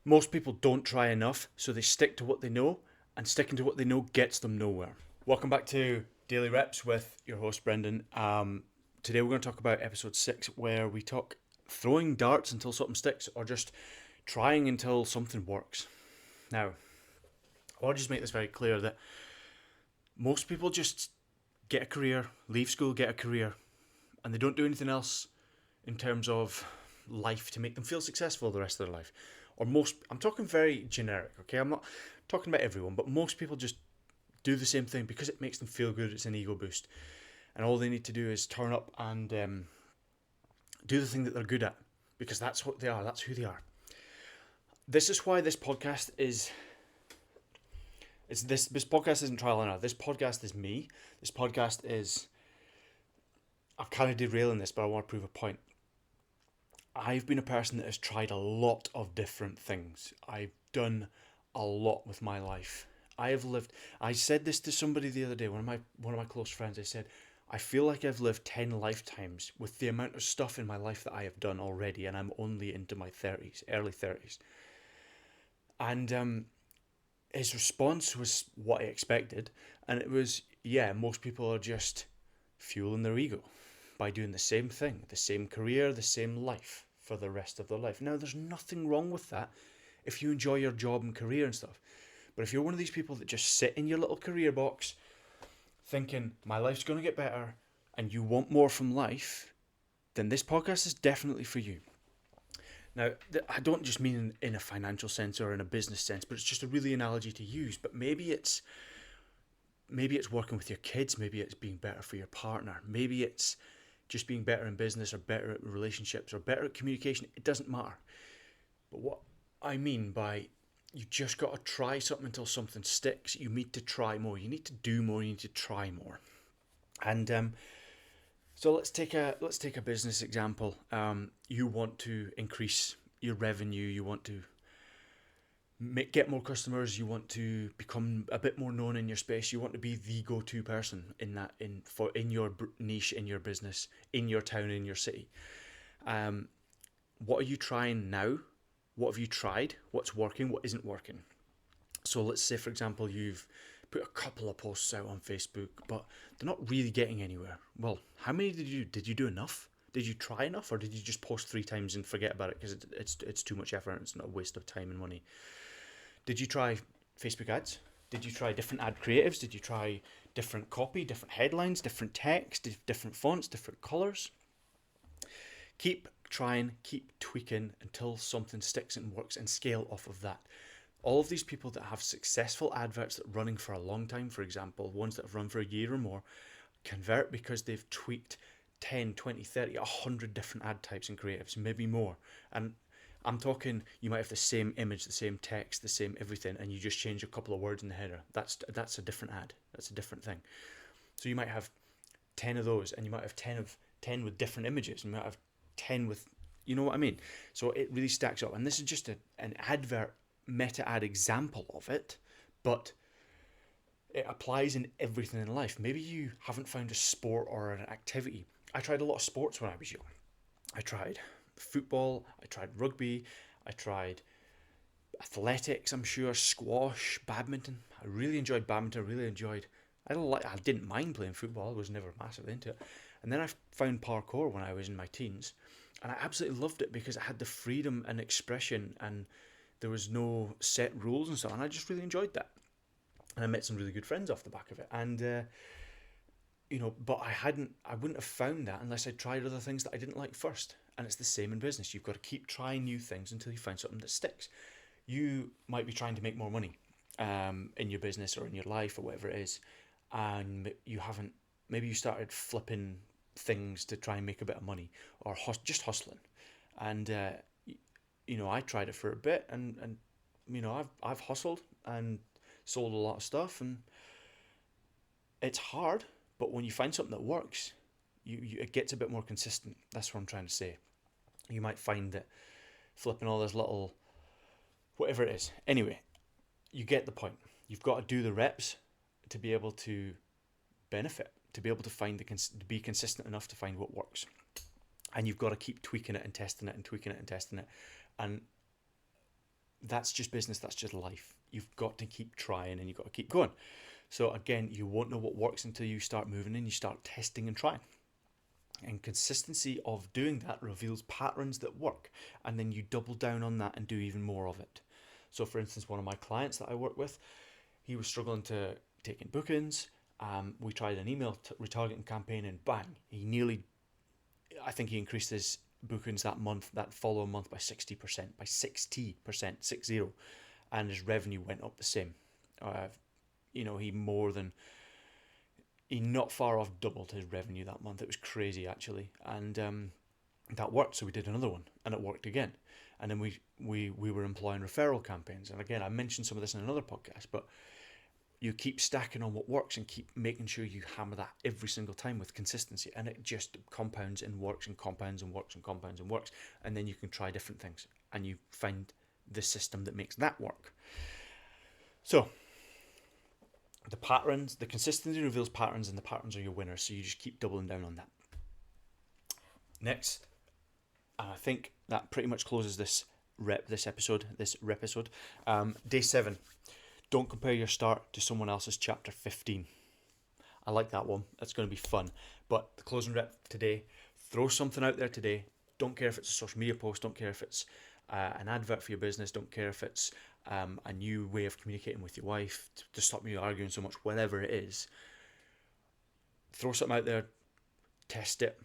Most people don't try enough, so they stick to what they know, and sticking to what they know gets them nowhere. Welcome back to Daily Reps with your host Brendan. Today we're going to talk about episode 6, where we talk throwing darts until something sticks, or just trying until something works. Now, I want to just make this very clear that most people just get a career, leave school, get a career, and they don't do anything else in terms of life to make them feel successful the rest of their life. Or most, I'm talking very generic, okay? I'm not talking about everyone, but most people just do the same thing because it makes them feel good. It's an ego boost. And all they need to do is turn up and do the thing that they're good at, because that's what they are, that's who they are. This is why this podcast is. This podcast isn't trial and error. This podcast is me. This podcast is. I'm kind of derailing this, but I want to prove a point. I've been a person that has tried a lot of different things. I've done a lot with my life. I have lived. I said this to somebody the other day. One of my close friends. I said, I feel like I've lived 10 lifetimes with the amount of stuff in my life that I have done already, and I'm only into my 30s, early 30s. And his response was what I expected, and it was, yeah, most people are just fueling their ego by doing the same thing, the same career, the same life for the rest of their life. Now, there's nothing wrong with that if you enjoy your job and career and stuff. But if you're one of these people that just sit in your little career box thinking, my life's going to get better, and you want more from life, then this podcast is definitely for you. Now, I don't just mean in a financial sense or in a business sense, but it's just a really analogy to use. But maybe it's working with your kids, maybe it's being better for your partner, maybe it's just being better in business or better at relationships or better at communication. It doesn't matter. But what I mean by you just got to try something until something sticks. You need to try more. You need to do more. You need to try more. And so let's take a business example. You want to increase your revenue. You want to get more customers. You want to become a bit more known in your space. You want to be the go-to person in your niche, in your business, in your town, in your city. What are you trying now? What have you tried? What's working? What isn't working? So let's say, for example, you've put a couple of posts out on Facebook, but they're not really getting anywhere. Well, how many did you do? Did you do enough? Did you try enough, or did you just post 3 times and forget about it because it's too much effort and it's not a waste of time and money? Did you try Facebook ads? Did you try different ad creatives? Did you try different copy, different headlines, different text, different fonts, different colors? Keep trying, keep tweaking until something sticks and works, and scale off of that. All of these people that have successful adverts that are running for a long time, for example, ones that have run for a year or more, convert because they've tweaked 10, 20, 30, 100 different ad types and creatives, maybe more. And I'm talking, you might have the same image, the same text, the same everything, and you just change a couple of words in the header. That's a different ad. That's a different thing. So you might have 10 of those, and you might have 10 with different images, and you might have 10 with, you know what I mean? So it really stacks up. And this is just an advert meta ad example of it, but it applies in everything in life. Maybe you haven't found a sport or an activity. I tried a lot of sports when I was young. I tried football, I tried rugby, I tried athletics, I'm sure, squash, badminton. I really enjoyed badminton. I didn't mind playing football. I was never massively into it. And then I found parkour when I was in my teens, and I absolutely loved it because it had the freedom and expression, and there was no set rules and so on. I just really enjoyed that, and I met some really good friends off the back of it. And but I wouldn't have found that unless I tried other things that I didn't like first. And it's the same in business. You've got to keep trying new things until you find something that sticks. You might be trying to make more money in your business or in your life or whatever it is, and maybe you started flipping things to try and make a bit of money, or just hustling. And I tried it for a bit, and I've hustled and sold a lot of stuff, and it's hard. But when you find something that works, it gets a bit more consistent. That's what I'm trying to say. You might find that flipping all this little, whatever it is. Anyway, you get the point. You've got to do the reps to be able to benefit, to be able to to be consistent enough to find what works. And you've got to keep tweaking it and testing it and tweaking it and testing it. And that's just business, that's just life. You've got to keep trying and you've got to keep going. So again, you won't know what works until you start moving and you start testing and trying. And consistency of doing that reveals patterns that work, and then you double down on that and do even more of it. So for instance, one of my clients that I work with, he was struggling to take in bookings. We tried an email retargeting campaign, and bang, I think he increased his bookings that following month by 60%, by 60%, 60, and his revenue went up the same. He not far off doubled his revenue that month. It was crazy actually, and that worked. So we did another one, and it worked again. And then we were employing referral campaigns. And again, I mentioned some of this in another podcast, but you keep stacking on what works and keep making sure you hammer that every single time with consistency, and it just compounds and works and compounds and works and compounds and works. And then you can try different things, and you find the system that makes that work. So the patterns, the consistency reveals patterns, and the patterns are your winners. So you just keep doubling down on that. Next, and I think that pretty much closes this episode. Day 7. Don't compare your start to someone else's chapter 15. I like that one. That's going to be fun. But the closing rep today, throw something out there today. Don't care if it's a social media post. Don't care if it's an advert for your business. Don't care if it's a new way of communicating with your wife to stop you arguing so much. Whatever it is, throw something out there. Test it.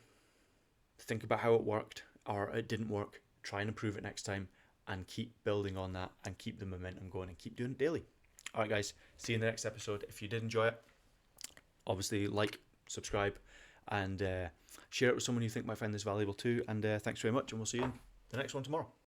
Think about how it worked or it didn't work. Try and improve it next time, and keep building on that and keep the momentum going and keep doing it daily. All right, guys. See you in the next episode. If you did enjoy it, obviously like, subscribe, and share it with someone you think might find this valuable too. And thanks very much, and we'll see you in the next one tomorrow.